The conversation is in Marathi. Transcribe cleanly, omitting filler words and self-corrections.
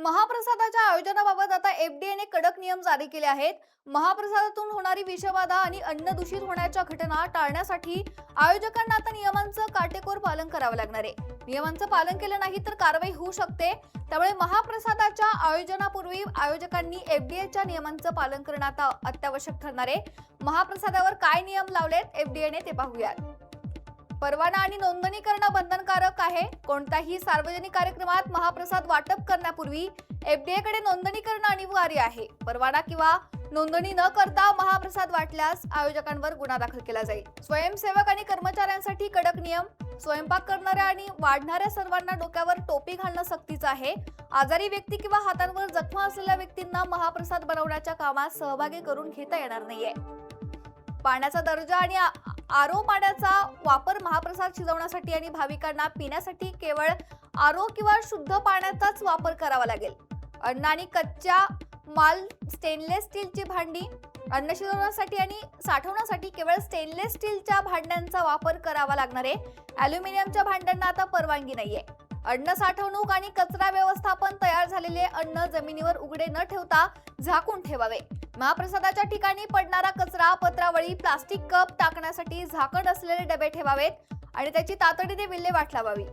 महाप्रसादाच्या आयोजनाबाबत आता एफडीएने कडक नियम जारी केले आहेत. महाप्रसादातून होणारी विषबाधा आणि अन्न दूषित होण्याच्या घटना टाळण्यासाठी आयोजकांना आता नियमांचं काटेकोर पालन करावं लागणार आहे. नियमांचं पालन केलं नाही तर कारवाई होऊ शकते. त्यामुळे महाप्रसादाच्या आयोजनापूर्वी आयोजकांनी एफडीएच्या नियमांचं पालन करणं आता अत्यावश्यक ठरणार आहे. महाप्रसादावर काय नियम लावलेत एफडीएने ते पाहूयात. परवाना आणि नोंदणी करणं बंधनकारक आहे. कोणत्याही सार्वजनिक कार्यक्रमात महाप्रसाद वाटप करण्यापूर्वी एफडीए कडे नोंदणी करणं अनिवार्य आहे. परवाना किंवा नोंदणी न करता महाप्रसाद वाटल्यास आयोजकांवर गुन्हा दाखल केला जाईल. स्वयंसेवक आणि कर्मचाऱ्यांसाठी कडक नियम. स्वयंपाक करणाऱ्या आणि वाढणाऱ्या सर्वांना डोक्यावर टोपी घालणं सक्तीचं आहे. आजारी व्यक्ती किंवा हातांवर जखमा असलेल्या व्यक्तींना महाप्रसाद बनवण्याच्या कामात सहभागी करून घेता येणार नाहीये. पाण्याचा दर्जा आणि आरो पाण्याचा वापर महाप्रसाद शिजवण्यासाठी आणि भाविकांना पिण्यासाठी केवळ आरो किंवा शुद्ध पाण्याचाच वापर करावा लागेल. अन्न आणि कच्च्या माल स्टेनलेस स्टीलची भांडी. अन्न शिजवण्यासाठी आणि साठवण्यासाठी केवळ स्टेनलेस स्टीलच्या भांड्यांचा वापर करावा लागणार आहे. ॲल्युमिनियमच्या भांड्यांना आता परवानगी नाहीये. अन्न साठवणूक आणि कचरा व्यवस्थापन. तयार झालेले अन्न जमिनीवर उघडे न ठेवता झाकून ठेवावे. महाप्रसादाच्या ठिकाणी पडणारा कचरा, पत्रावळी, प्लास्टिक कप टाकण्यासाठी झाकण असलेले डबे ठेवावेत आणि त्याची तातडीने विल्हेवाट लावावी.